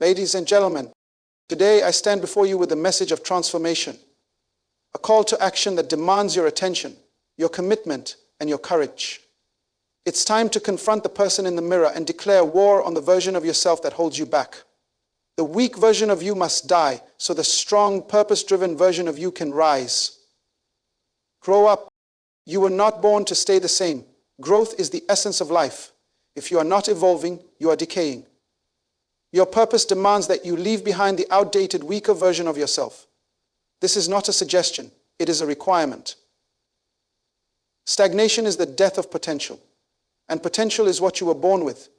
Ladies and gentlemen, today I stand before you with a message of transformation, a call to action that demands your attention, your commitment, and your courage. It's time to confront the person in the mirror and declare war on the version of yourself that holds you back. The weak version of you must die so the strong, purpose-driven version of you can rise. Grow up. You were not born to stay the same. Growth is the essence of life. If you are not evolving, you are decaying. Your purpose demands that you leave behind the outdated, weaker version of yourself. This is not a suggestion. It is a requirement. Stagnation is the death of potential, and potential is what you were born with.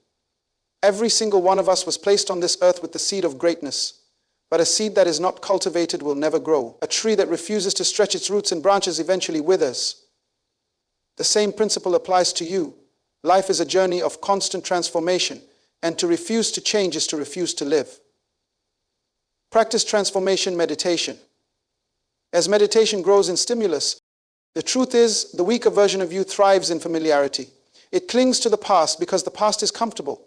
Every single one of us was placed on this earth with the seed of greatness, but a seed that is not cultivated will never grow. A tree that refuses to stretch its roots and branches eventually withers. The same principle applies to you. Life is a journey of constant transformation, and to refuse to change is to refuse to live. Practice transformation meditation. As meditation grows in stimulus, the truth is the weaker version of you thrives in familiarity. It clings to the past because the past is comfortable.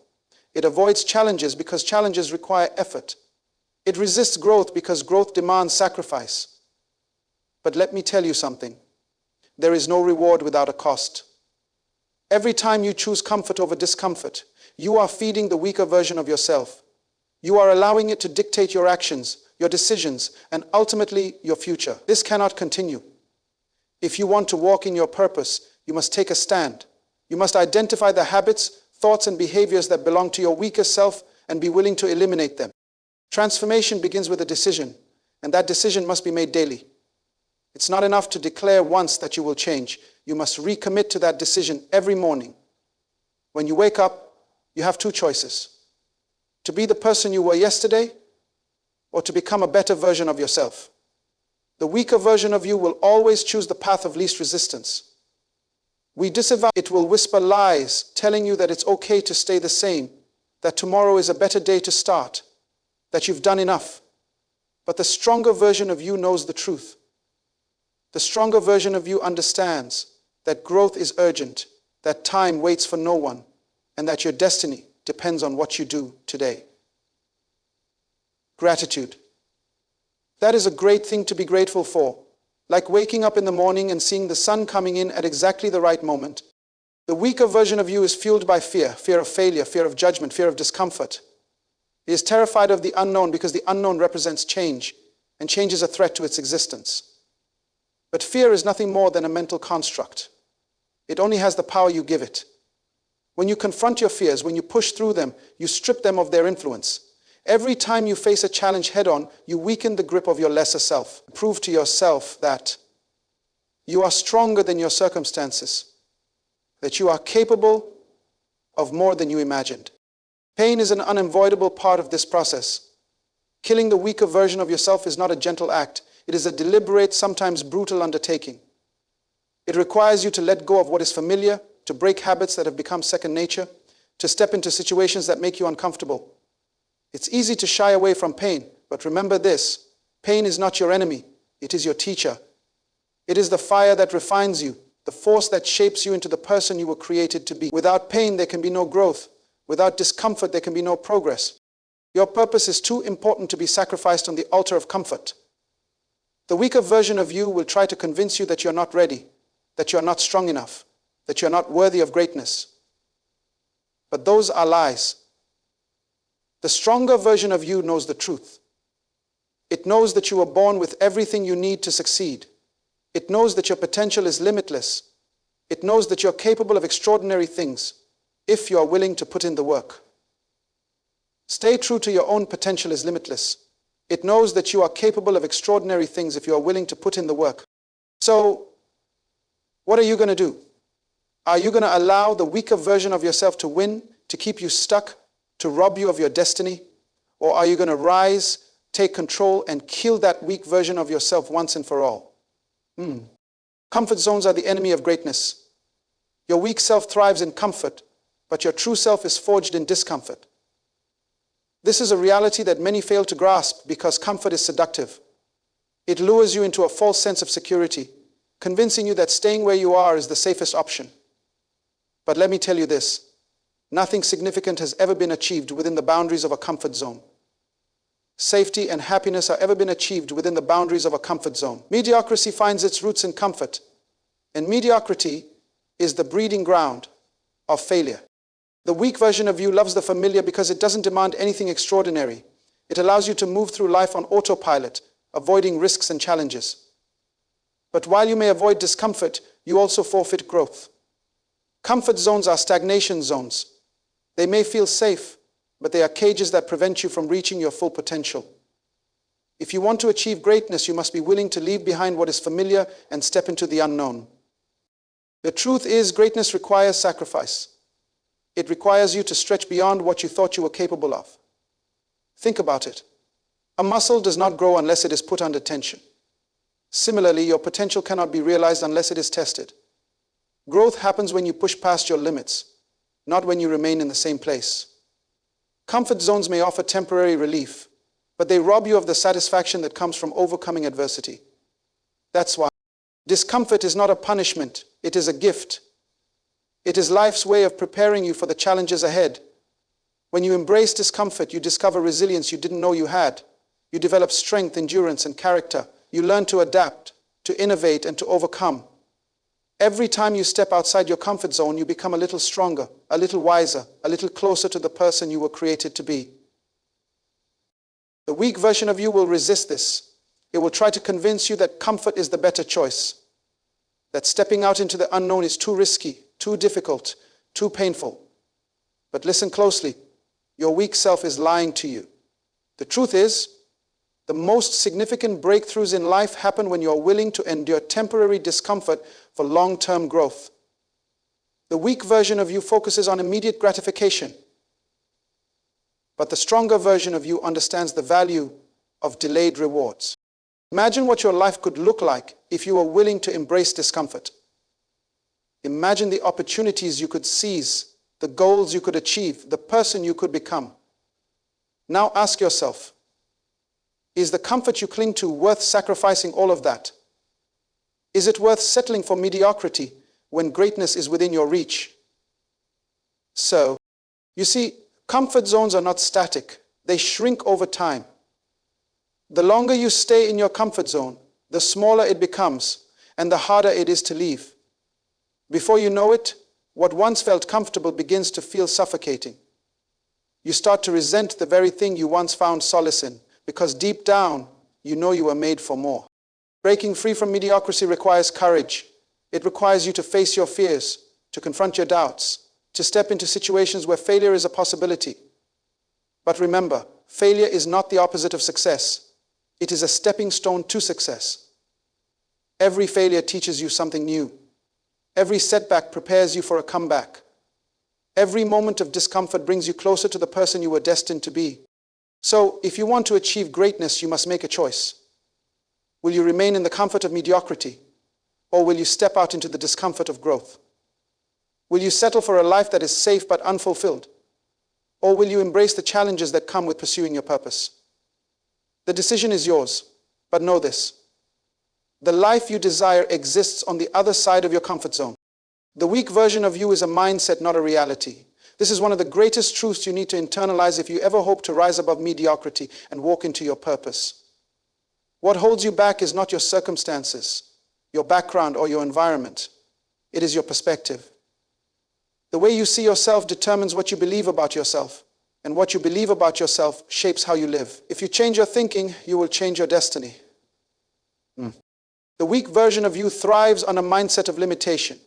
It avoids challenges because challenges require effort. It resists growth because growth demands sacrifice. But let me tell you something. There is no reward without a cost. Every time you choose comfort over discomfort, you are feeding the weaker version of yourself. You are allowing it to dictate your actions, your decisions, and ultimately your future. This cannot continue. If you want to walk in your purpose, you must take a stand. You must identify the habits, thoughts, and behaviors that belong to your weaker self and be willing to eliminate them. Transformation begins with a decision, and that decision must be made daily. It's not enough to declare once that you will change. You must recommit to that decision every morning. When you wake up, you have two choices: to be the person you were yesterday, or to become a better version of yourself. The weaker version of you will always choose the path of least resistance. We disavow it. Will whisper lies, telling you that it's okay to stay the same, that tomorrow is a better day to start, that you've done enough. But the stronger version of you knows the truth. The stronger version of you understands that growth is urgent, that time waits for no one, and that your destiny depends on what you do today. Gratitude. That is a great thing to be grateful for. Like waking up in the morning and seeing the sun coming in at exactly the right moment. The weaker version of you is fueled by fear, fear of failure, fear of judgment, fear of discomfort. He is terrified of the unknown because the unknown represents change, and change is a threat to its existence. But fear is nothing more than a mental construct. It only has the power you give it. When you confront your fears, when you push through them, you strip them of their influence. Every time you face a challenge head-on, you weaken the grip of your lesser self. Prove to yourself that you are stronger than your circumstances, that you are capable of more than you imagined. Pain is an unavoidable part of this process. Killing the weaker version of yourself is not a gentle act. It is a deliberate, sometimes brutal undertaking. It requires you to let go of what is familiar, to break habits that have become second nature, to step into situations that make you uncomfortable. It's easy to shy away from pain, but remember this: pain is not your enemy, it is your teacher. It is the fire that refines you, the force that shapes you into the person you were created to be. Without pain, there can be no growth. Without discomfort, there can be no progress. Your purpose is too important to be sacrificed on the altar of comfort. The weaker version of you will try to convince you that you're not ready, that you're not strong enough, that you're not worthy of greatness. But those are lies. The stronger version of you knows the truth. It knows that you were born with everything you need to succeed. It knows that your potential is limitless. It knows that you're capable of extraordinary things if you are willing to put in the work. Stay true to your own potential is limitless. It knows that you are capable of extraordinary things if you are willing to put in the work. So, what are you going to do? Are you going to allow the weaker version of yourself to win, to keep you stuck, to rob you of your destiny? Or are you going to rise, take control, and kill that weak version of yourself once and for all? Comfort zones are the enemy of greatness. Your weak self thrives in comfort, but your true self is forged in discomfort. This is a reality that many fail to grasp because comfort is seductive. It lures you into a false sense of security, convincing you that staying where you are is the safest option. But let me tell you this: nothing significant has ever been achieved within the boundaries of a comfort zone. safety, and happiness are ever been achieved within the boundaries of a comfort zone. Mediocrity finds its roots in comfort, and mediocrity is the breeding ground of failure. The weak version of you loves the familiar because it doesn't demand anything extraordinary. It allows you to move through life on autopilot, avoiding risks and challenges. But while you may avoid discomfort, you also forfeit growth. Comfort zones are stagnation zones. They may feel safe, but they are cages that prevent you from reaching your full potential. If you want to achieve greatness, you must be willing to leave behind what is familiar and step into the unknown. The truth is, greatness requires sacrifice. It requires you to stretch beyond what you thought you were capable of. Think about it. A muscle does not grow unless it is put under tension. Similarly, your potential cannot be realized unless it is tested. Growth happens when you push past your limits, not when you remain in the same place. Comfort zones may offer temporary relief, but they rob you of the satisfaction that comes from overcoming adversity. That's why discomfort is not a punishment, it is a gift. It is life's way of preparing you for the challenges ahead. When you embrace discomfort, you discover resilience you didn't know you had. You develop strength, endurance, and character. You learn to adapt, to innovate, and to overcome. Every time you step outside your comfort zone, you become a little stronger, a little wiser, a little closer to the person you were created to be. The weak version of you will resist this. It will try to convince you that comfort is the better choice, that stepping out into the unknown is too risky, too difficult, too painful. But listen closely. Your weak self is lying to you. The truth is, the most significant breakthroughs in life happen when you are willing to endure temporary discomfort for long-term growth. The weak version of you focuses on immediate gratification, but the stronger version of you understands the value of delayed rewards. Imagine what your life could look like if you were willing to embrace discomfort. Imagine the opportunities you could seize, the goals you could achieve, the person you could become. Now ask yourself, is the comfort you cling to worth sacrificing all of that? Is it worth settling for mediocrity when greatness is within your reach? So, you see, comfort zones are not static. They shrink over time. The longer you stay in your comfort zone, the smaller it becomes, and the harder it is to leave. Before you know it, what once felt comfortable begins to feel suffocating. You start to resent the very thing you once found solace in, because deep down, you know you were made for more. Breaking free from mediocrity requires courage. It requires you to face your fears, to confront your doubts, to step into situations where failure is a possibility. But remember, failure is not the opposite of success. It is a stepping stone to success. Every failure teaches you something new. Every setback prepares you for a comeback. Every moment of discomfort brings you closer to the person you were destined to be. So, if you want to achieve greatness, you must make a choice. Will you remain in the comfort of mediocrity, or will you step out into the discomfort of growth? Will you settle for a life that is safe but unfulfilled, or will you embrace the challenges that come with pursuing your purpose? The decision is yours, but know this. The life you desire exists on the other side of your comfort zone. The weak version of you is a mindset, not a reality. This is one of the greatest truths you need to internalize if you ever hope to rise above mediocrity and walk into your purpose. What holds you back is not your circumstances, your background, or your environment. It is your perspective. The way you see yourself determines what you believe about yourself, and what you believe about yourself shapes how you live. If you change your thinking, you will change your destiny. The weak version of you thrives on a mindset of limitation.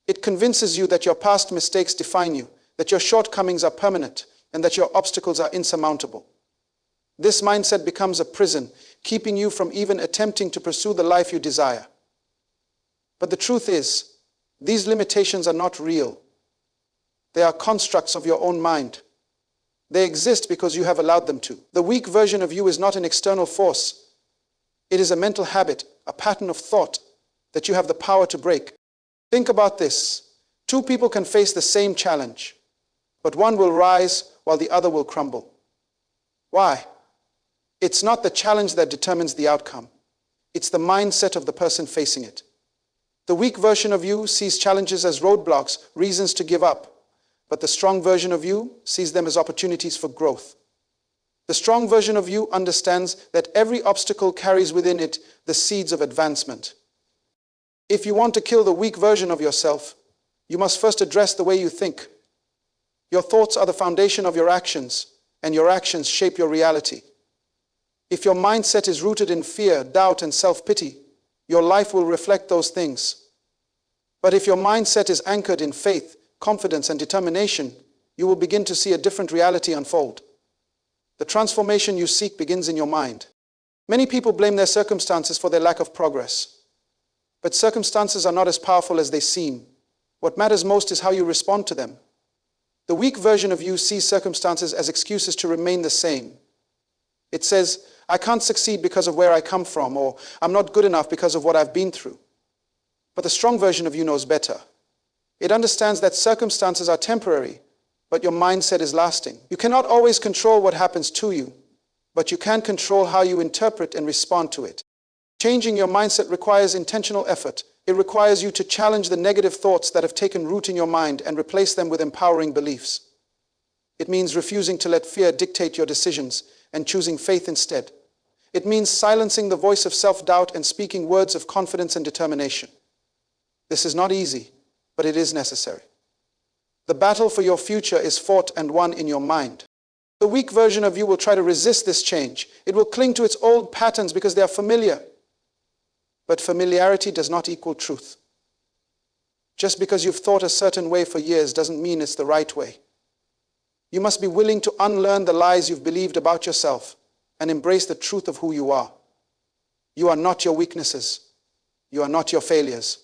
It convinces you that your past mistakes define you, that your shortcomings are permanent, and that your obstacles are insurmountable. This mindset becomes a prison, keeping you from even attempting to pursue the life you desire. But the truth is, these limitations are not real. They are constructs of your own mind. They exist because you have allowed them to. The weak version of you is not an external force. It is a mental habit, a pattern of thought that you have the power to break. Think about this. Two people can face the same challenge, but one will rise while the other will crumble. Why? It's not the challenge that determines the outcome. It's the mindset of the person facing it. The weak version of you sees challenges as roadblocks, reasons to give up, but the strong version of you sees them as opportunities for growth. The strong version of you understands that every obstacle carries within it the seeds of advancement. If you want to kill the weak version of yourself, you must first address the way you think. Your thoughts are the foundation of your actions, and your actions shape your reality. If your mindset is rooted in fear, doubt, and self-pity, your life will reflect those things. But if your mindset is anchored in faith, confidence, and determination, you will begin to see a different reality unfold. The transformation you seek begins in your mind. Many people blame their circumstances for their lack of progress. But circumstances are not as powerful as they seem. What matters most is how you respond to them. The weak version of you sees circumstances as excuses to remain the same. It says, I can't succeed because of where I come from, or I'm not good enough because of what I've been through. But the strong version of you knows better. It understands that circumstances are temporary, but your mindset is lasting. You cannot always control what happens to you, but you can control how you interpret and respond to it. Changing your mindset requires intentional effort. It requires you to challenge the negative thoughts that have taken root in your mind and replace them with empowering beliefs. It means refusing to let fear dictate your decisions and choosing faith instead. It means silencing the voice of self-doubt and speaking words of confidence and determination. This is not easy, but it is necessary. The battle for your future is fought and won in your mind. The weak version of you will try to resist this change. It will cling to its old patterns because they are familiar. But familiarity does not equal truth. Just because you've thought a certain way for years doesn't mean it's the right way. You must be willing to unlearn the lies you've believed about yourself and embrace the truth of who you are. You are not your weaknesses. You are not your failures.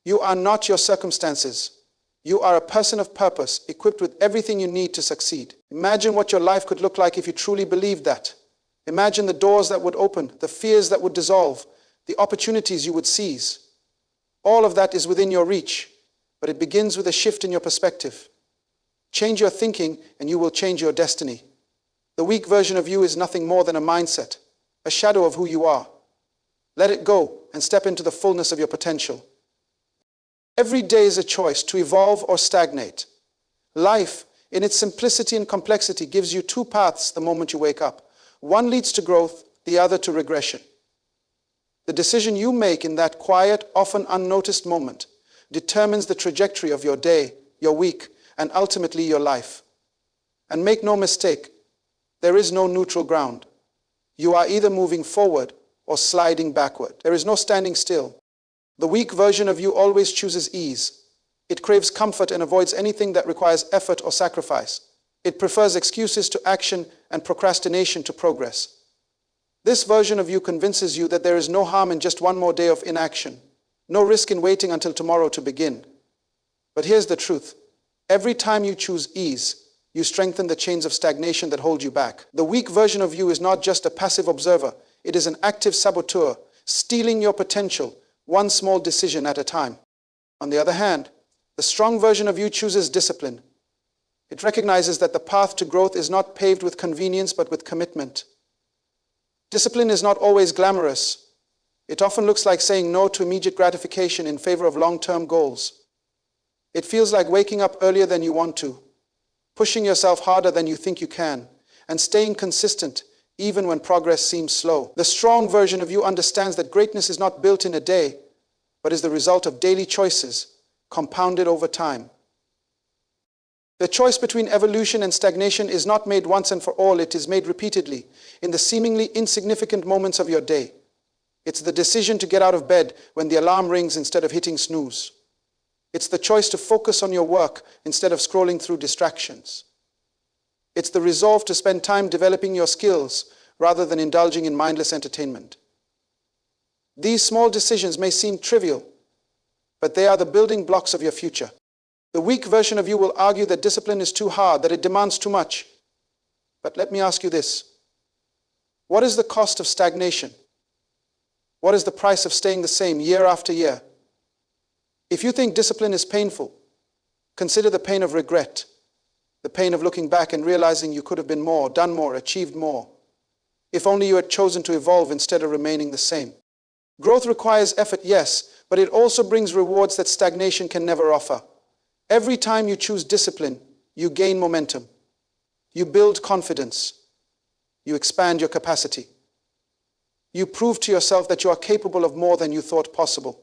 You are not your circumstances. You are a person of purpose, equipped with everything you need to succeed. Imagine what your life could look like if you truly believed that. Imagine the doors that would open, the fears that would dissolve, the opportunities you would seize. All of that is within your reach, but it begins with a shift in your perspective. Change your thinking and you will change your destiny. The weak version of you is nothing more than a mindset, a shadow of who you are. Let it go and step into the fullness of your potential. Every day is a choice to evolve or stagnate. Life, in its simplicity and complexity, gives you two paths the moment you wake up. One leads to growth, the other to regression. The decision you make in that quiet, often unnoticed moment determines the trajectory of your day, your week, and ultimately your life. And make no mistake, there is no neutral ground. You are either moving forward or sliding backward. There is no standing still. The weak version of you always chooses ease. It craves comfort and avoids anything that requires effort or sacrifice. It prefers excuses to action and procrastination to progress. This version of you convinces you that there is no harm in just one more day of inaction, no risk in waiting until tomorrow to begin. But here's the truth. Every time you choose ease, you strengthen the chains of stagnation that hold you back. The weak version of you is not just a passive observer. It is an active saboteur, stealing your potential, one small decision at a time. On the other hand, the strong version of you chooses discipline. It recognizes that the path to growth is not paved with convenience but with commitment. Discipline is not always glamorous. It often looks like saying no to immediate gratification in favor of long-term goals. It feels like waking up earlier than you want to, pushing yourself harder than you think you can, and staying consistent even when progress seems slow. The strong version of you understands that greatness is not built in a day, but is the result of daily choices, compounded over time. The choice between evolution and stagnation is not made once and for all. It is made repeatedly, in the seemingly insignificant moments of your day. It's the decision to get out of bed when the alarm rings instead of hitting snooze. It's the choice to focus on your work instead of scrolling through distractions. It's the resolve to spend time developing your skills rather than indulging in mindless entertainment. These small decisions may seem trivial, but they are the building blocks of your future. The weak version of you will argue that discipline is too hard, that it demands too much. But let me ask you this. What is the cost of stagnation? What is the price of staying the same year after year? If you think discipline is painful, consider the pain of regret, the pain of looking back and realizing you could have been more, done more, achieved more. If only you had chosen to evolve instead of remaining the same. Growth requires effort, yes, but it also brings rewards that stagnation can never offer. Every time you choose discipline, you gain momentum. You build confidence. You expand your capacity. You prove to yourself that you are capable of more than you thought possible.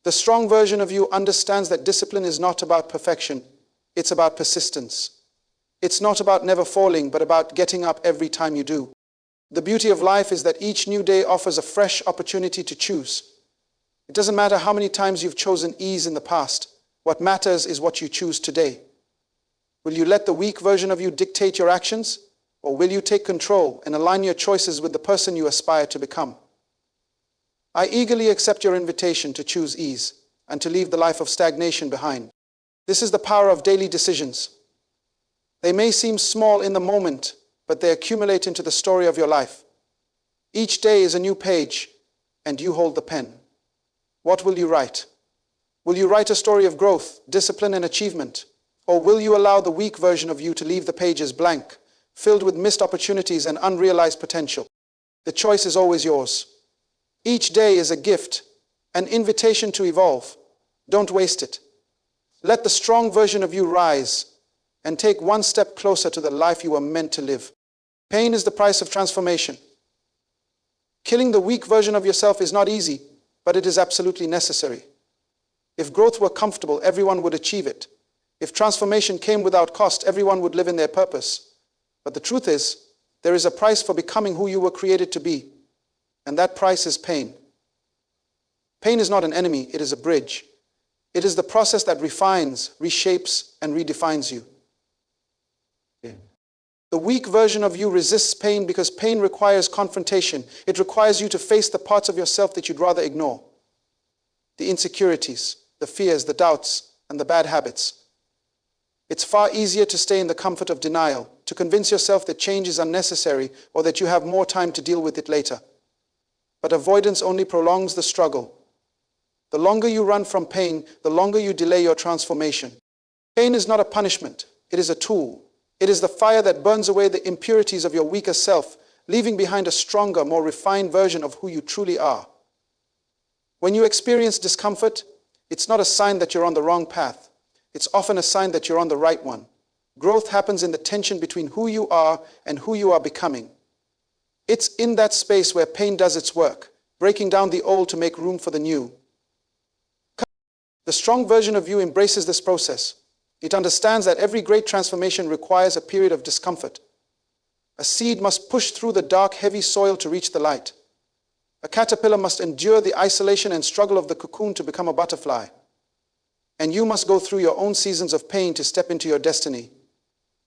The strong version of you understands that discipline is not about perfection. It's about persistence. It's not about never falling, but about getting up every time you do. The beauty of life is that each new day offers a fresh opportunity to choose. It doesn't matter how many times you've chosen ease in the past. What matters is what you choose today. Will you let the weak version of you dictate your actions? Or will you take control and align your choices with the person you aspire to become? I eagerly accept your invitation to choose ease and to leave the life of stagnation behind. This is the power of daily decisions. They may seem small in the moment, but they accumulate into the story of your life. Each day is a new page, and you hold the pen. What will you write? Will you write a story of growth, discipline, and achievement? Or will you allow the weak version of you to leave the pages blank, filled with missed opportunities and unrealized potential? The choice is always yours. Each day is a gift, an invitation to evolve. Don't waste it. Let the strong version of you rise and take one step closer to the life you were meant to live. Pain is the price of transformation. Killing the weak version of yourself is not easy, but it is absolutely necessary. If growth were comfortable, everyone would achieve it. If transformation came without cost, everyone would live in their purpose. But the truth is, there is a price for becoming who you were created to be, and that price is pain. Pain is not an enemy, it is a bridge. It is the process that refines, reshapes, and redefines you. The weak version of you resists pain because pain requires confrontation. It requires you to face the parts of yourself that you'd rather ignore. The insecurities, the fears, the doubts, and the bad habits. It's far easier to stay in the comfort of denial, to convince yourself that change is unnecessary or that you have more time to deal with it later. But avoidance only prolongs the struggle. The longer you run from pain, the longer you delay your transformation. Pain is not a punishment, it is a tool. It is the fire that burns away the impurities of your weaker self, leaving behind a stronger, more refined version of who you truly are. When you experience discomfort, it's not a sign that you're on the wrong path. It's often a sign that you're on the right one. Growth happens in the tension between who you are and who you are becoming. It's in that space where pain does its work, breaking down the old to make room for the new. The strong version of you embraces this process. It understands that every great transformation requires a period of discomfort. A seed must push through the dark, heavy soil to reach the light. A caterpillar must endure the isolation and struggle of the cocoon to become a butterfly. And you must go through your own seasons of pain to step into your destiny.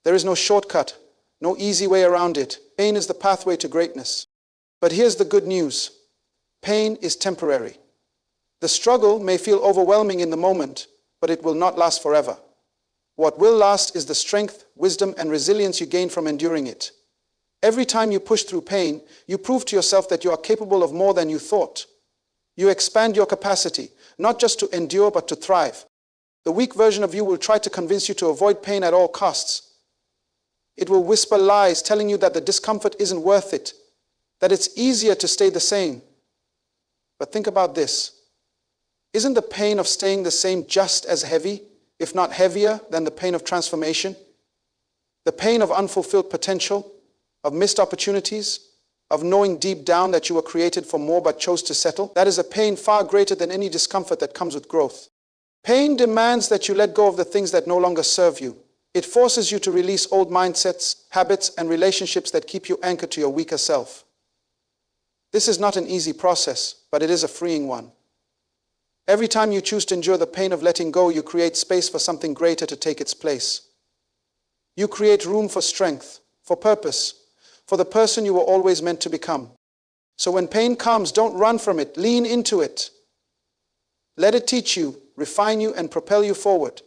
There is no shortcut, no easy way around it. Pain is the pathway to greatness. But here's the good news. Pain is temporary. The struggle may feel overwhelming in the moment, but it will not last forever. What will last is the strength, wisdom, and resilience you gain from enduring it. Every time you push through pain, you prove to yourself that you are capable of more than you thought. You expand your capacity, not just to endure, but to thrive. The weak version of you will try to convince you to avoid pain at all costs. It will whisper lies telling you that the discomfort isn't worth it, that it's easier to stay the same. But think about this. Isn't the pain of staying the same just as heavy, if not heavier, than the pain of transformation? The pain of unfulfilled potential, of missed opportunities, of knowing deep down that you were created for more but chose to settle? That is a pain far greater than any discomfort that comes with growth. Pain demands that you let go of the things that no longer serve you. It forces you to release old mindsets, habits, and relationships that keep you anchored to your weaker self. This is not an easy process, but it is a freeing one. Every time you choose to endure the pain of letting go, you create space for something greater to take its place. You create room for strength, for purpose, for the person you were always meant to become. So when pain comes, don't run from it, lean into it. Let it teach you, refine you, and propel you forward.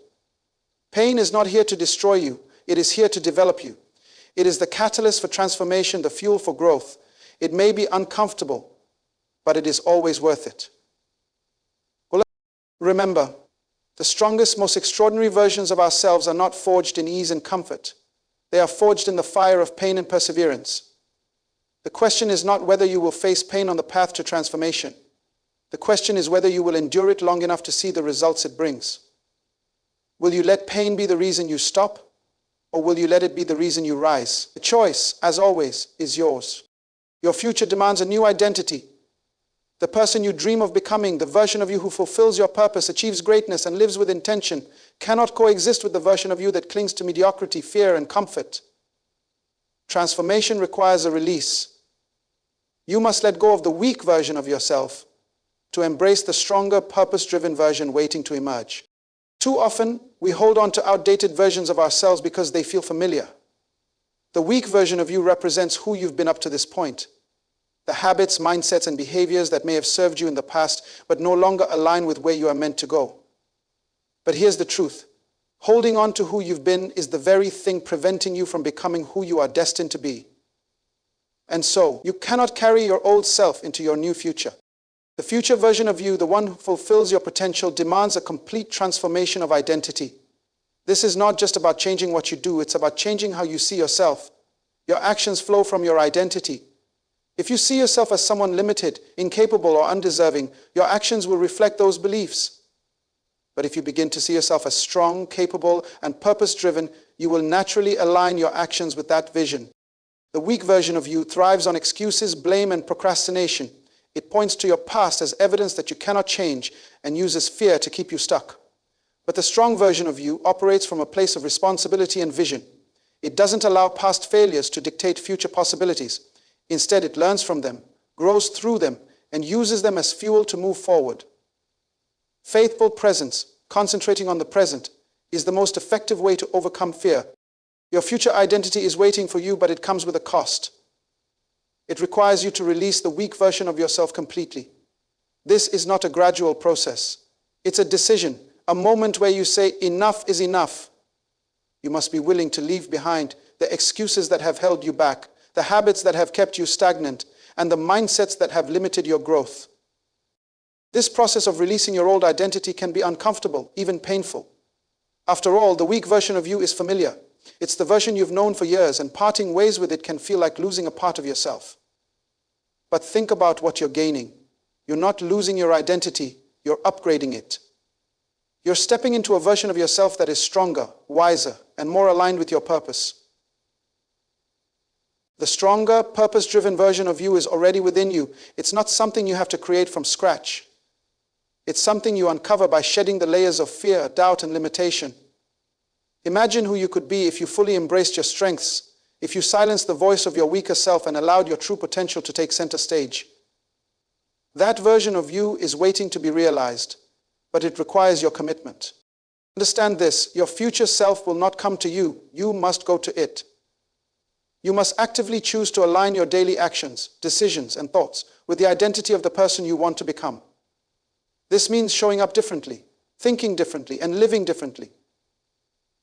Pain is not here to destroy you, it is here to develop you. It is the catalyst for transformation, the fuel for growth. It may be uncomfortable, but it is always worth it. Remember, the strongest, most extraordinary versions of ourselves are not forged in ease and comfort. They are forged in the fire of pain and perseverance. The question is not whether you will face pain on the path to transformation. The question is whether you will endure it long enough to see the results it brings. Will you let pain be the reason you stop? or will you let it be the reason you rise? The choice, as always, is yours. Your future demands a new identity. The person you dream of becoming, the version of you who fulfills your purpose, achieves greatness, and lives with intention, cannot coexist with the version of you that clings to mediocrity, fear, and comfort. Transformation requires a release. You must let go of the weak version of yourself to embrace the stronger, purpose-driven version waiting to emerge. Too often, we hold on to outdated versions of ourselves because they feel familiar. The weak version of you represents who you've been up to this point. The habits, mindsets, and behaviors that may have served you in the past but no longer align with where you are meant to go. But here's the truth. Holding on to who you've been is the very thing preventing you from becoming who you are destined to be. And so, you cannot carry your old self into your new future. The future version of you, the one who fulfills your potential, demands a complete transformation of identity. This is not just about changing what you do, it's about changing how you see yourself. Your actions flow from your identity. If you see yourself as someone limited, incapable, or undeserving, your actions will reflect those beliefs. But if you begin to see yourself as strong, capable, and purpose-driven, you will naturally align your actions with that vision. The weak version of you thrives on excuses, blame, and procrastination. It points to your past as evidence that you cannot change and uses fear to keep you stuck. But the strong version of you operates from a place of responsibility and vision. It doesn't allow past failures to dictate future possibilities. Instead, it learns from them, grows through them, and uses them as fuel to move forward. Faithful presence, concentrating on the present, is the most effective way to overcome fear. Your future identity is waiting for you, but it comes with a cost. It requires you to release the weak version of yourself completely. This is not a gradual process. It's a decision, a moment where you say, enough is enough. You must be willing to leave behind the excuses that have held you back, the habits that have kept you stagnant, and the mindsets that have limited your growth. This process of releasing your old identity can be uncomfortable, even painful. After all, the weak version of you is familiar. It's the version you've known for years, and parting ways with it can feel like losing a part of yourself. But think about what you're gaining. You're not losing your identity, you're upgrading it. You're stepping into a version of yourself that is stronger, wiser, and more aligned with your purpose. The stronger, purpose-driven version of you is already within you. It's not something you have to create from scratch. It's something you uncover by shedding the layers of fear, doubt, and limitation. Imagine who you could be if you fully embraced your strengths, if you silenced the voice of your weaker self and allowed your true potential to take center stage. That version of you is waiting to be realized, but it requires your commitment. Understand this, your future self will not come to you, you must go to it. You must actively choose to align your daily actions, decisions, and thoughts with the identity of the person you want to become. This means showing up differently, thinking differently, and living differently.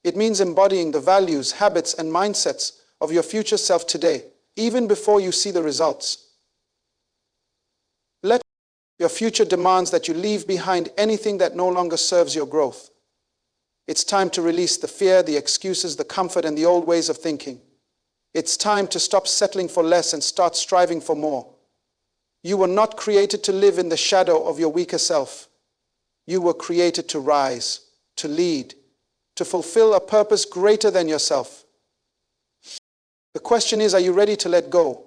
It means embodying the values, habits, and mindsets of your future self today, even before you see the results. Your future demands that you leave behind anything that no longer serves your growth. It's time to release the fear, the excuses, the comfort, and the old ways of thinking. It's time to stop settling for less and start striving for more. You were not created to live in the shadow of your weaker self. You were created to rise, to lead, to fulfill a purpose greater than yourself. The question is, are you ready to let go?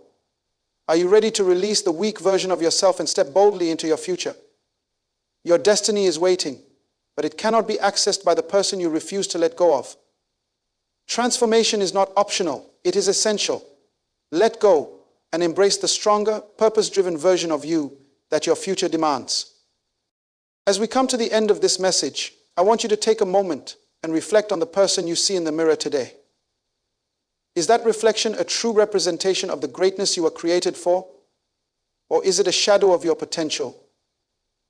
Are you ready to release the weak version of yourself and step boldly into your future? Your destiny is waiting, but it cannot be accessed by the person you refuse to let go of. Transformation is not optional, it is essential. Let go and embrace the stronger, purpose-driven version of you that your future demands. As we come to the end of this message, I want you to take a moment and reflect on the person you see in the mirror today. Is that reflection a true representation of the greatness you were created for? Or is it a shadow of your potential,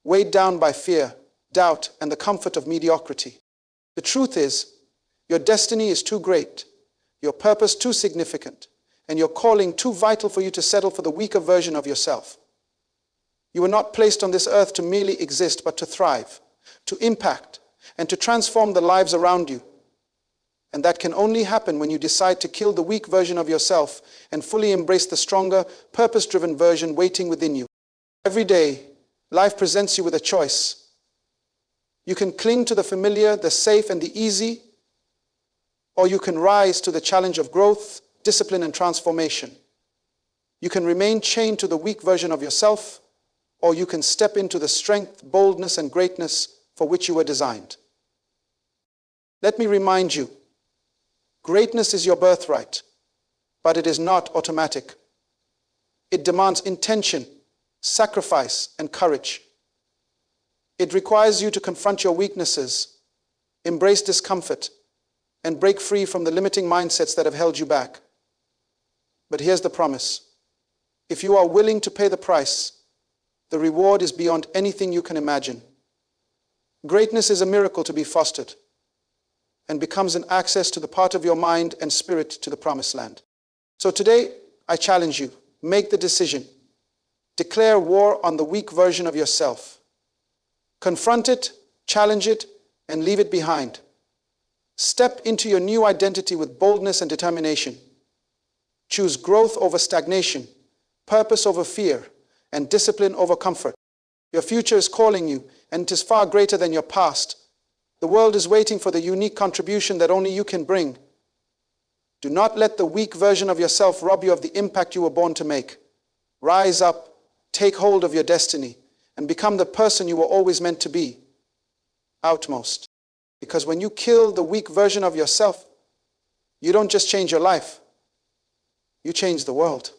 weighed down by fear, doubt, and the comfort of mediocrity? The truth is, your destiny is too great, your purpose too significant, and your calling too vital for you to settle for the weaker version of yourself. You were not placed on this earth to merely exist, but to thrive, to impact, and to transform the lives around you. And that can only happen when you decide to kill the weak version of yourself and fully embrace the stronger, purpose-driven version waiting within you. Every day, life presents you with a choice. You can cling to the familiar, the safe, and the easy, or you can rise to the challenge of growth, discipline, and transformation. You can remain chained to the weak version of yourself, or you can step into the strength, boldness, and greatness for which you were designed. Let me remind you, greatness is your birthright, but it is not automatic. It demands intention, sacrifice, and courage. It requires you to confront your weaknesses, embrace discomfort, and break free from the limiting mindsets that have held you back. But here's the promise. If you are willing to pay the price, the reward is beyond anything you can imagine. Greatness is a miracle to be fostered and becomes an access to the part of your mind and spirit to the promised land. So today, I challenge you, make the decision. Declare war on the weak version of yourself. Confront it, challenge it, and leave it behind. Step into your new identity with boldness and determination. Choose growth over stagnation, purpose over fear, and discipline over comfort. Your future is calling you, and it is far greater than your past. The world is waiting for the unique contribution that only you can bring. Do not let the weak version of yourself rob you of the impact you were born to make. Rise up, take hold of your destiny, and become the person you were always meant to be. Outmost. Because when you kill the weak version of yourself, you don't just change your life, you change the world.